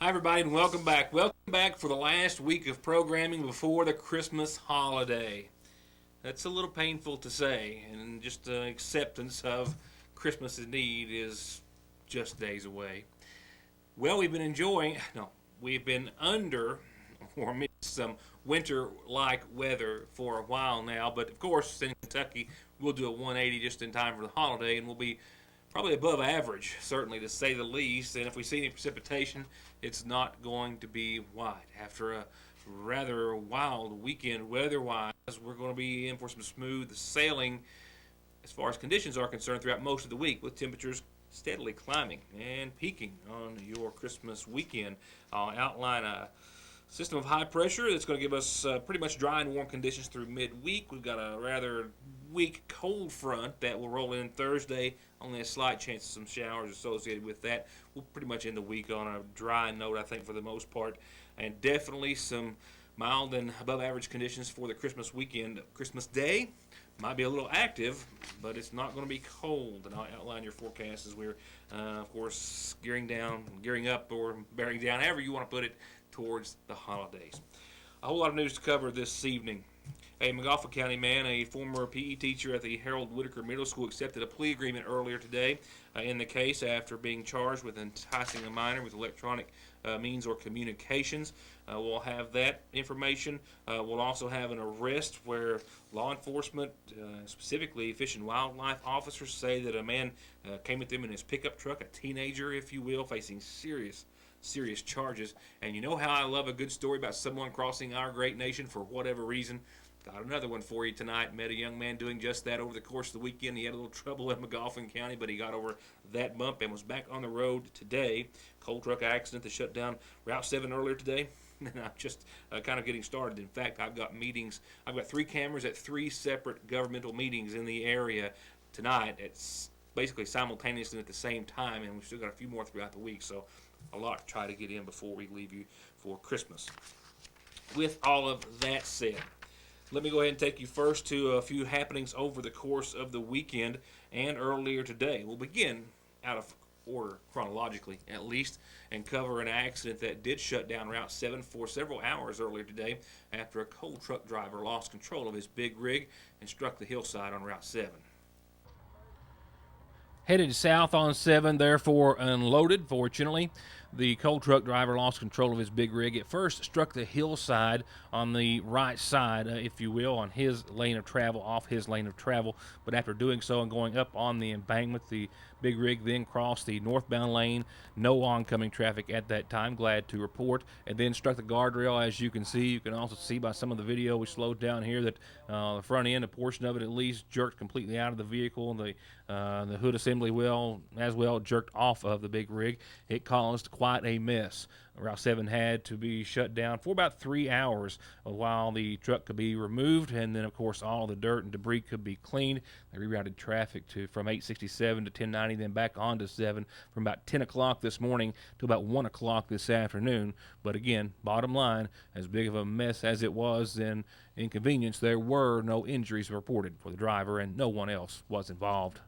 Hi, everybody, and welcome back. Welcome back for the last week of programming before the Christmas holiday. That's a little painful to say, and just acceptance of Christmas indeed is just days away. Well, we've been under or missed some winter like weather for a while now, but of course, in Kentucky, we'll do a 180 just in time for the holiday, and we'll be probably above average, certainly to say the least. And if we see any precipitation, it's not going to be wide. After a rather wild weekend weather-wise, we're going to be in for some smooth sailing as far as conditions are concerned throughout most of the week, with temperatures steadily climbing and peaking on your Christmas weekend. I'll outline a system of high pressure that's going to give us pretty much dry and warm conditions through midweek. We've got a rather weak cold front that will roll in Thursday. Only a slight chance of some showers associated with that. We'll pretty much end the week on a dry note, I think, for the most part. And definitely some mild and above average conditions for the Christmas weekend. Christmas Day might be a little active, but it's not going to be cold. And I'll outline your forecast as we're, of course, gearing up, or bearing down, however you want to put it, towards the holidays. A whole lot of news to cover this evening. A McGoffin County man, a former PE teacher at the Harold Whitaker Middle School, accepted a plea agreement earlier today in the case after being charged with enticing a minor with electronic means or communications. We'll have that information. We'll also have an arrest where law enforcement, specifically Fish and Wildlife officers, say that a man came with them in his pickup truck, a teenager, if you will, facing serious charges. And you know how I love a good story about someone crossing our great nation for whatever reason. Got another one for you tonight. Met a young man doing just that over the course of the weekend. He had a little trouble in McGoffin County, but he got over that bump and was back on the road today. Coal truck accident that shut down Route 7 earlier today. And I'm just kind of getting started. In fact, I've got 3 cameras at 3 separate governmental meetings in the area tonight. It's basically simultaneously at the same time, and we've still got a few more throughout the week, so a lot to try to get in before we leave you for Christmas. With all of that said, let me go ahead and take you first to a few happenings over the course of the weekend and earlier today. We'll begin out of order, chronologically at least, and cover an accident that did shut down Route 7 for several hours earlier today after a coal truck driver lost control of his big rig and struck the hillside on Route 7. Headed south on 7, therefore unloaded, fortunately. The coal truck driver lost control of his big rig. It first struck the hillside on the right side, if you will, on his lane of travel, off his lane of travel. But after doing so and going up on the embankment, the big rig then crossed the northbound lane. No oncoming traffic at that time, glad to report, and then struck the guardrail, as you can see. You can also see by some of the video we slowed down here that the front end, a portion of it at least, jerked completely out of the vehicle. The hood assembly as well jerked off of the big rig. It caused quite a mess. Route 7 had to be shut down for about 3 hours while the truck could be removed, and then of course all the dirt and debris could be cleaned. They rerouted traffic from 867 to 1090, then back onto 7 from about 10 o'clock this morning to about 1 o'clock this afternoon. But again, bottom line, as big of a mess as it was and inconvenience, there were no injuries reported for the driver, and no one else was involved.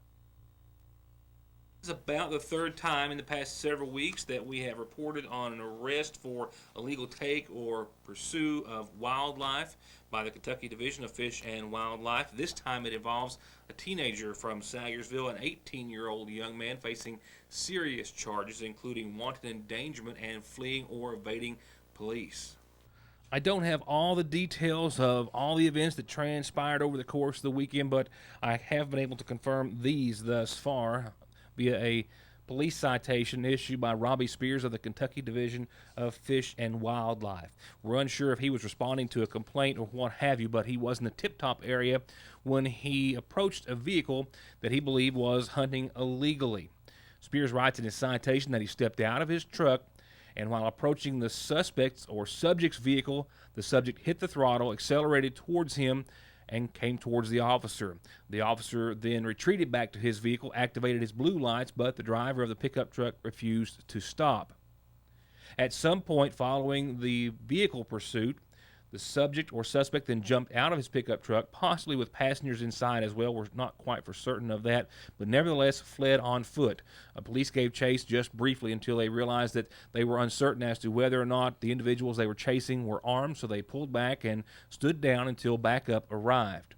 This is about the third time in the past several weeks that we have reported on an arrest for illegal take or pursuit of wildlife by the Kentucky Division of Fish and Wildlife. This time it involves a teenager from Sayersville, an 18-year-old young man facing serious charges, including wanton endangerment and fleeing or evading police. I don't have all the details of all the events that transpired over the course of the weekend, but I have been able to confirm these thus far via a police citation issued by Robbie Spears of the Kentucky Division of Fish and Wildlife. We're unsure if he was responding to a complaint or what have you, but he was in the Tip-Top area when he approached a vehicle that he believed was hunting illegally. Spears writes in his citation that he stepped out of his truck, and while approaching the subject's vehicle, the subject hit the throttle, accelerated towards him, and came towards the officer. The officer then retreated back to his vehicle, activated his blue lights, but the driver of the pickup truck refused to stop. At some point following the vehicle pursuit, The subject or suspect then jumped out of his pickup truck, possibly with passengers inside as well. We're not quite for certain of that, but nevertheless fled on foot. Police gave chase just briefly until they realized that they were uncertain as to whether or not the individuals they were chasing were armed, so they pulled back and stood down until backup arrived.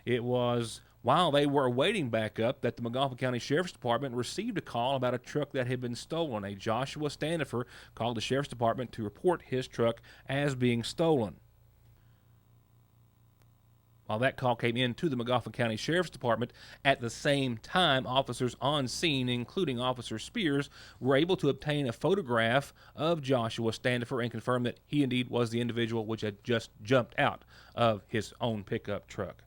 It was while they were awaiting backup that the McGoffin County Sheriff's Department received a call about a truck that had been stolen. A Joshua Standifer called the Sheriff's Department to report his truck as being stolen. While that call came in to the McGoffin County Sheriff's Department, at the same time, officers on scene, including Officer Spears, were able to obtain a photograph of Joshua Standifer and confirm that he indeed was the individual which had just jumped out of his own pickup truck.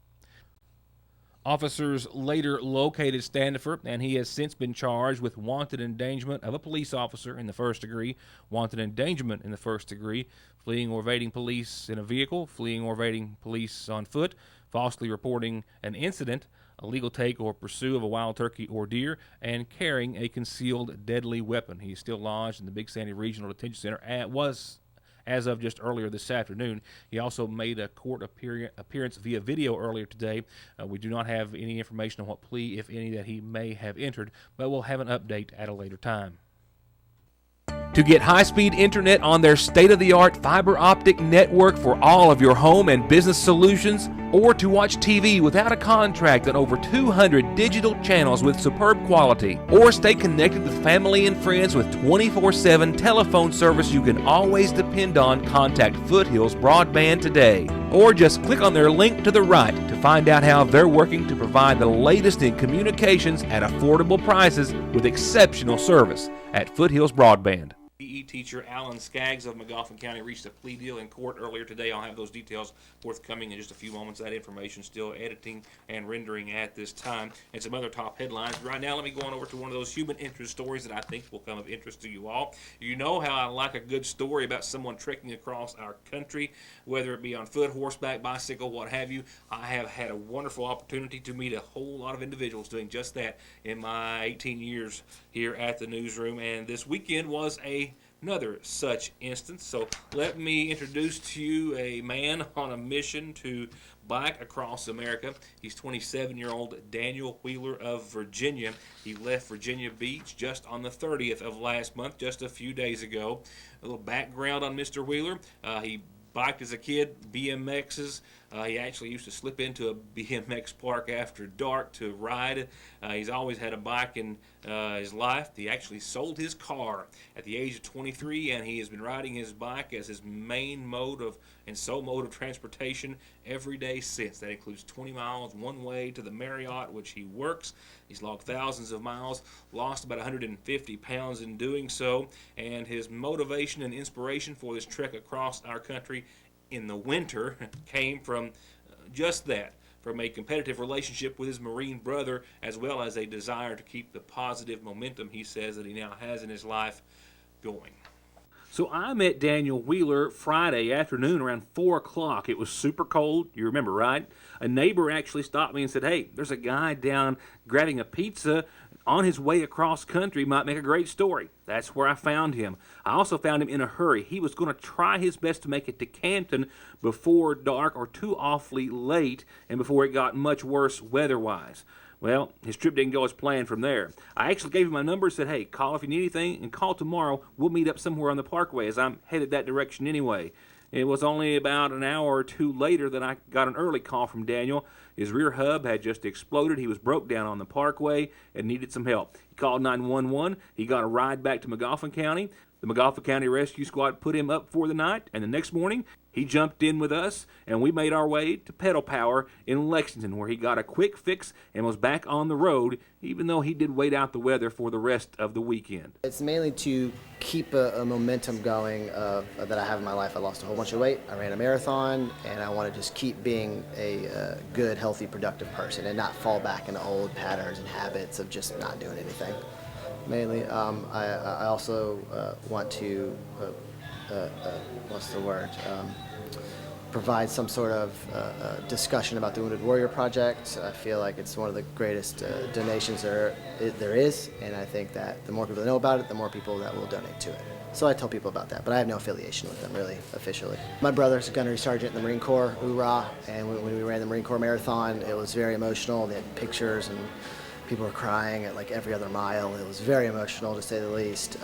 Officers later located Standifer, and he has since been charged with wanted endangerment of a police officer in the first degree, wanted endangerment in the first degree, fleeing or evading police in a vehicle, fleeing or evading police on foot, falsely reporting an incident, illegal take or pursue of a wild turkey or deer, and carrying a concealed deadly weapon. He is still lodged in the Big Sandy Regional Detention Center, and was as of just earlier this afternoon. He also made a court appearance via video earlier today. We do not have any information on what plea, if any, that he may have entered, but we'll have an update at a later time. To get high-speed internet on their state-of-the-art fiber optic network for all of your home and business solutions, or to watch TV without a contract on over 200 digital channels with superb quality, or stay connected with family and friends with 24/7 telephone service you can always depend on, contact Foothills Broadband today. Or just click on their link to the right to find out how they're working to provide the latest in communications at affordable prices with exceptional service at Foothills Broadband. PE teacher Alan Skaggs of McGoffin County reached a plea deal in court earlier today. I'll have those details forthcoming in just a few moments. That information still editing and rendering at this time. And some other top headlines. Right now, let me go on over to one of those human interest stories that I think will come of interest to you all. You know how I like a good story about someone trekking across our country, whether it be on foot, horseback, bicycle, what have you. I have had a wonderful opportunity to meet a whole lot of individuals doing just that in my 18 years here at the newsroom, and this weekend was another such instance. So let me introduce to you a man on a mission to bike across America. He's 27-year-old Daniel Wheeler of Virginia. He left Virginia Beach just on the 30th of last month, just a few days ago. A little background on Mr. Wheeler. He biked as a kid, BMXs. He actually used to slip into a BMX park after dark to ride. He's always had a bike in his life. He actually sold his car at the age of 23, and he has been riding his bike as his main mode of and sole mode of transportation every day since. That includes 20 miles one way to the Marriott, which he works. He's logged thousands of miles, lost about 150 pounds in doing so, and his motivation and inspiration for this trek across our country in the winter came from just that, from a competitive relationship with his Marine brother, as well as a desire to keep the positive momentum he says that he now has in his life going. So I met Daniel Wheeler Friday afternoon around 4 o'clock. It was super cold, you remember, right? A neighbor actually stopped me and said, "Hey, there's a guy down grabbing a pizza on his way across country, might make a great story." That's where I found him. I also found him in a hurry. He was going to try his best to make it to Canton before dark or too awfully late and before it got much worse weather-wise. Well, his trip didn't go as planned from there. I actually gave him my number and said, "Hey, call if you need anything, and call tomorrow. We'll meet up somewhere on the parkway," as I'm headed that direction anyway. It was only about an hour or two later that I got an early call from Daniel. His rear hub had just exploded. He was broke down on the parkway and needed some help. He called 911. He got a ride back to McGoffin County. The McGoffin County Rescue Squad put him up for the night, and the next morning he jumped in with us, and we made our way to Pedal Power in Lexington, where he got a quick fix and was back on the road, even though he did wait out the weather for the rest of the weekend. It's mainly to keep a momentum going that I have in my life. I lost a whole bunch of weight, I ran a marathon, and I want to just keep being a good, healthy, productive person and not fall back into old patterns and habits of just not doing anything. Mainly, I also want to, what's the word? provide some sort of discussion about the Wounded Warrior Project. I feel like it's one of the greatest donations there is, and I think that the more people that know about it, the more people that will donate to it. So I tell people about that, but I have no affiliation with them really officially. My brother's a gunnery sergeant in the Marine Corps, hoorah, and when we ran the Marine Corps Marathon, it was very emotional. They had pictures and people were crying at like every other mile. It was very emotional, to say the least,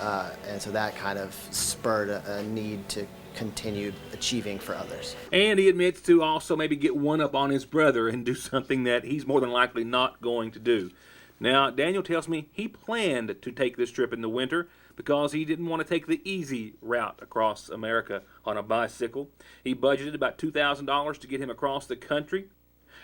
and so that kind of spurred a need to continue achieving for others. And he admits to also maybe get one up on his brother and do something that he's more than likely not going to do. Now, Daniel tells me he planned to take this trip in the winter because he didn't want to take the easy route across America on a bicycle. He budgeted about $2,000 to get him across the country,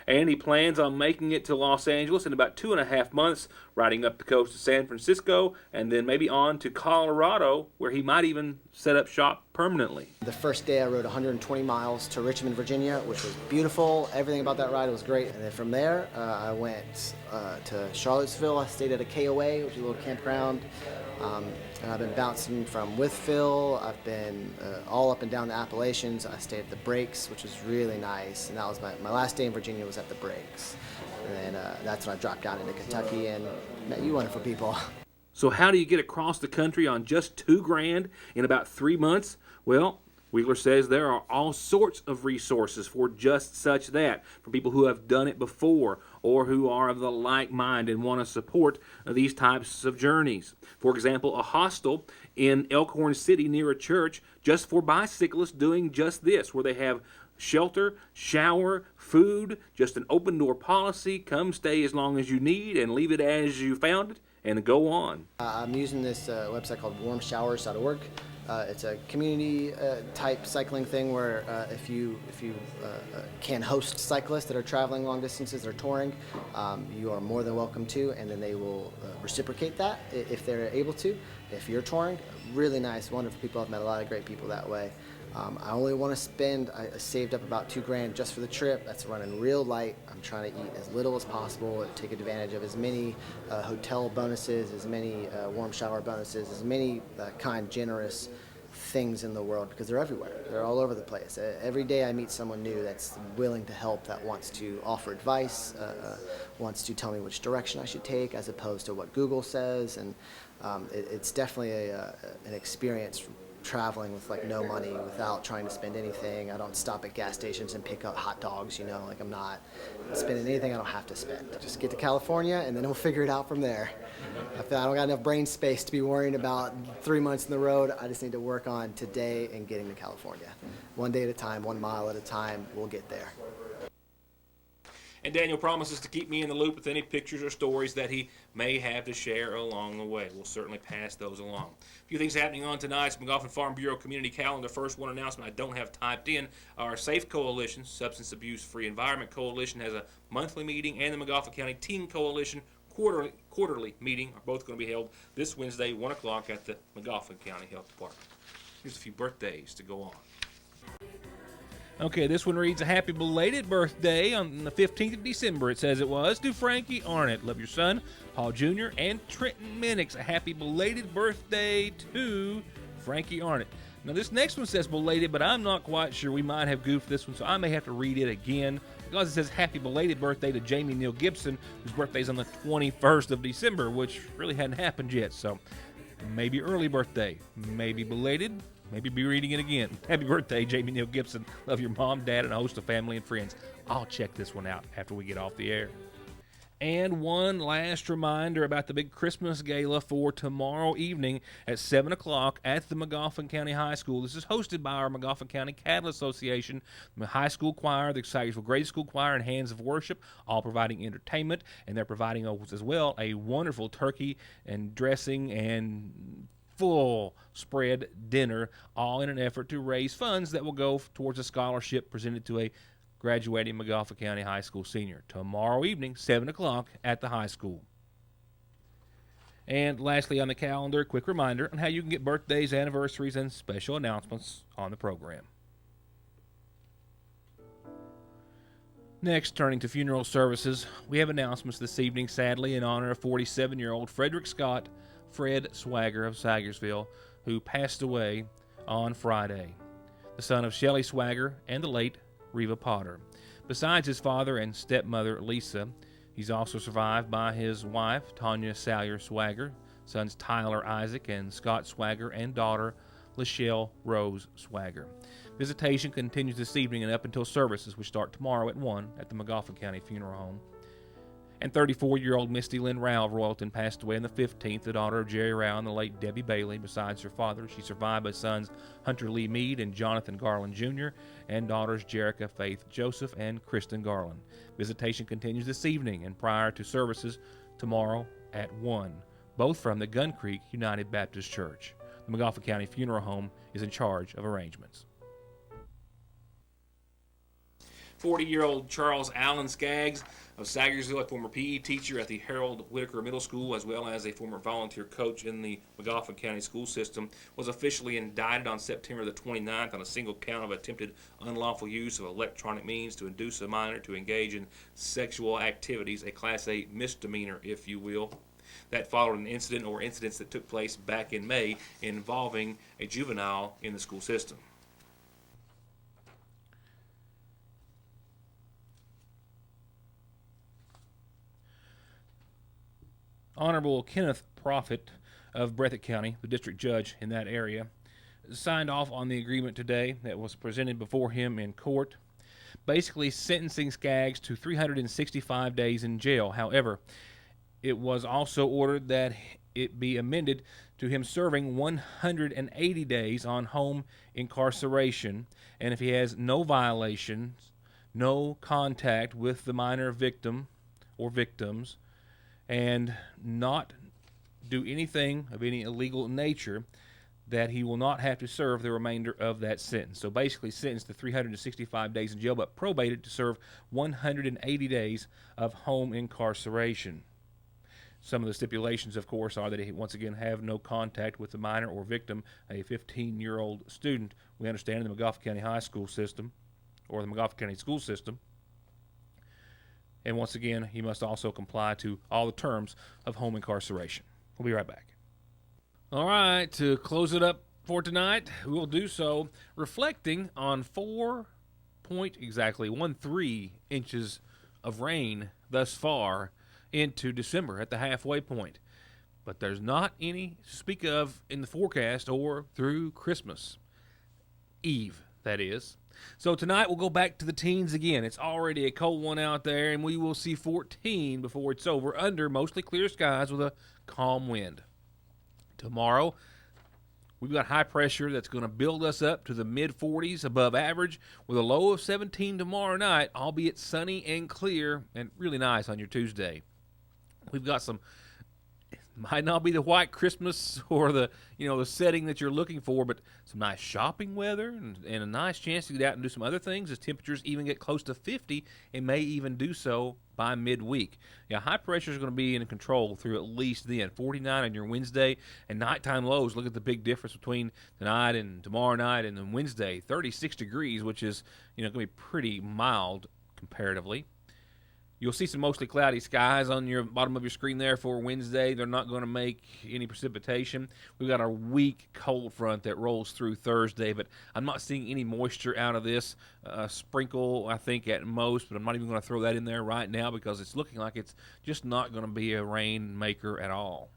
and he plans on making it to Los Angeles in about 2.5 months, riding up the coast to San Francisco, and then maybe on to Colorado, where he might even set up shop permanently. The first day I rode 120 miles to Richmond, Virginia, which was beautiful. Everything about that ride was great. And then from there, I went to Charlottesville. I stayed at a KOA, which is a little campground. And I've been bouncing from Wytheville. I've been all up and down the Appalachians. I stayed at the Breaks, which was really nice. And that was my last day in Virginia was at the Breaks. And then that's when I dropped down into Kentucky and met you wonderful people. So how do you get across the country on just $2,000 in about 3 months? Well, Wheeler says there are all sorts of resources for just such that, for people who have done it before or who are of the like mind and want to support these types of journeys. For example, a hostel in Elkhorn City near a church just for bicyclists doing just this, where they have shelter, shower, food, just an open door policy, come stay as long as you need and leave it as you found it and go on. I'm using this website called warmshowers.org. It's a community type cycling thing where if you can host cyclists that are traveling long distances or touring, you are more than welcome to, and then they will reciprocate that if they're able to. If you're touring, really nice, wonderful people. I've met a lot of great people that way. I only want to spend, I saved up about $2,000 just for the trip. That's running real light. I'm trying to eat as little as possible, take advantage of as many hotel bonuses, as many warm shower bonuses, as many generous things in the world, because they're everywhere. They're all over the place. Every day I meet someone new that's willing to help, that wants to offer advice, wants to tell me which direction I should take as opposed to what Google says. And it's definitely an experience traveling with like no money, without trying to spend anything. I don't stop at gas stations and pick up hot dogs, like I'm not spending anything I don't have to spend. Just get to California and then we'll figure it out from there. I feel I don't got enough brain space to be worrying about 3 months in the road. I just need to work on today and getting to California. One day at a time, 1 mile at a time, we'll get there. And Daniel promises to keep me in the loop with any pictures or stories that he may have to share along the way. We'll certainly pass those along. A few things happening on tonight's McGoffin Farm Bureau Community Calendar. First one announcement I don't have typed in. Our SAFE Coalition, Substance Abuse Free Environment Coalition, has a monthly meeting, and the McGoffin County Teen Coalition quarterly meeting are both going to be held this Wednesday, 1 o'clock at the McGoffin County Health Department. Here's a few birthdays to go on. Okay, this one reads, a happy belated birthday on the 15th of December, it says it was, to Frankie Arnett. Love your son, Paul Jr., and Trenton Minix. A happy belated birthday to Frankie Arnett. Now, this next one says belated, but I'm not quite sure. We might have goofed this one, so I may have to read it again, because it says happy belated birthday to Jamie Neal Gibson, whose birthday is on the 21st of December, which really hadn't happened yet. So maybe early birthday, maybe belated, maybe be reading it again. Happy birthday, Jamie Neal Gibson. Love your mom, dad, and a host of family and friends. I'll check this one out after we get off the air. And one last reminder about the big Christmas gala for tomorrow evening at 7 o'clock at the McGoffin County High School. This is hosted by our McGoffin County Cattle Association, the high school choir, the Sagersville Grade School Choir, and Hands of Worship, all providing entertainment. And they're providing as well a wonderful turkey and dressing and full spread dinner, all in an effort to raise funds that will go towards a scholarship presented to a graduating McGoffin County High School senior. Tomorrow evening, 7 o'clock at the high school. And lastly on the calendar, a quick reminder on how you can get birthdays, anniversaries, and special announcements on the program. Next, turning to funeral services, we have announcements this evening, sadly, in honor of 47-year-old Frederick Scott, Fred Swagger of Sagersville, who passed away on Friday. The son of Shelley Swagger and the late Reva Potter. Besides his father and stepmother, Lisa, he's also survived by his wife, Tanya Salyer Swagger, sons Tyler Isaac and Scott Swagger, and daughter, Lachelle Rose Swagger. Visitation continues this evening and up until services, which start tomorrow at 1 at the McGoffin County Funeral Home. And 34-year-old Misty Lynn Rao of Royalton passed away on the 15th, the daughter of Jerry Rao and the late Debbie Bailey. Besides her father, she's survived by sons Hunter Lee Meade and Jonathan Garland Jr., and daughters Jerica Faith Joseph and Kristen Garland. Visitation continues this evening and prior to services tomorrow at 1, both from the Gun Creek United Baptist Church. The McGoffin County Funeral Home is in charge of arrangements. 40-year-old Charles Allen Skaggs of Saggersville, a former PE teacher at the Harold Whitaker Middle School, as well as a former volunteer coach in the McGoffin County school system, was officially indicted on September the 29th on a single count of attempted unlawful use of electronic means to induce a minor to engage in sexual activities, a Class A misdemeanor, if you will. That followed an incident or incidents that took place back in May involving a juvenile in the school system. Honorable Kenneth Proffitt of Breathitt County, the district judge in that area, signed off on the agreement today that was presented before him in court, basically sentencing Skaggs to 365 days in jail. However, it was also ordered that it be amended to him serving 180 days on home incarceration, and if he has no violations, no contact with the minor victim or victims, and not do anything of any illegal nature, that he will not have to serve the remainder of that sentence. So basically sentenced to 365 days in jail, but probated to serve 180 days of home incarceration. Some of the stipulations, of course, are that he once again have no contact with the minor or victim, a 15-year-old student, we understand, in the McGoffin County High School system, or the McGoffin County School System. And once again, he must also comply to all the terms of home incarceration. We'll be right back. All right, to close it up for tonight, we will do so reflecting on 4.13 inches of rain thus far into December at the halfway point. But there's not any to speak of in the forecast or through Christmas Eve, that is. So tonight we'll go back to the teens again. It's already a cold one out there, and we will see 14 before it's over under mostly clear skies with a calm wind. Tomorrow, we've got high pressure that's going to build us up to the mid-40s above average with a low of 17 tomorrow night, albeit sunny and clear and really nice on your Tuesday. We've got some, it might not be the white Christmas or the setting that you're looking for, but some nice shopping weather and a nice chance to get out and do some other things as temperatures even get close to 50 and may even do so by midweek. Yeah, high pressure is going to be in control through at least then. 49 on your Wednesday, and nighttime lows. Look at the big difference between tonight and tomorrow night and then Wednesday. 36 degrees, which is going to be pretty mild comparatively. You'll see some mostly cloudy skies on your bottom of your screen there for Wednesday. They're not going to make any precipitation. We've got our weak cold front that rolls through Thursday, but I'm not seeing any moisture out of this. Sprinkle, I think, at most, but I'm not even going to throw that in there right now because it's looking like it's just not going to be a rainmaker at all.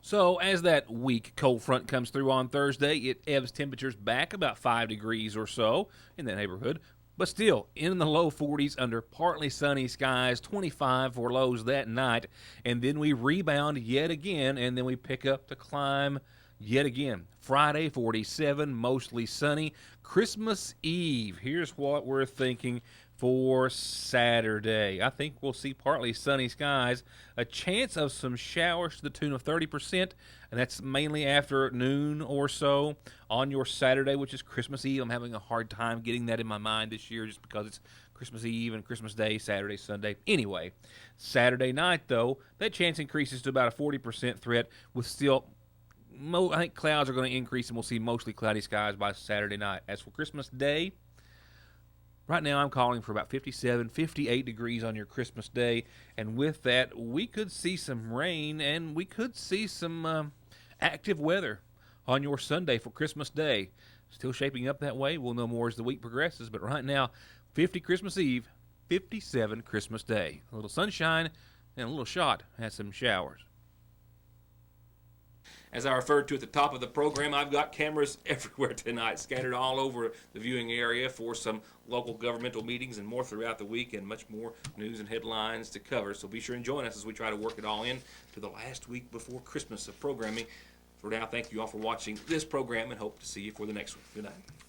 So as that weak cold front comes through on Thursday, it ebbs temperatures back about 5 degrees or so in that neighborhood. But still, in the low 40s under partly sunny skies, 25 for lows that night. And then we rebound yet again, and then we pick up the climb yet again. Friday, 47, mostly sunny. Christmas Eve, here's what we're thinking for Saturday. I think we'll see partly sunny skies, a chance of some showers to the tune of 30%, and that's mainly after noon or so on your Saturday, which is Christmas Eve. I'm having a hard time getting that in my mind this year just because it's Christmas Eve and Christmas Day, Saturday, Sunday. Anyway, Saturday night, though, that chance increases to about a 40% threat with still, I think clouds are going to increase and we'll see mostly cloudy skies by Saturday night. As for Christmas Day, right now I'm calling for about 57, 58 degrees on your Christmas Day, and with that, we could see some rain and we could see some active weather on your Sunday for Christmas Day. Still shaping up that way. We'll know more as the week progresses. But right now, 50 Christmas Eve, 57 Christmas Day. A little sunshine and a little shot at some showers. As I referred to at the top of the program, I've got cameras everywhere tonight, scattered all over the viewing area for some local governmental meetings and more throughout the week, and much more news and headlines to cover. So be sure and join us as we try to work it all in to the last week before Christmas of programming. For now, thank you all for watching this program, and hope to see you for the next one. Good night.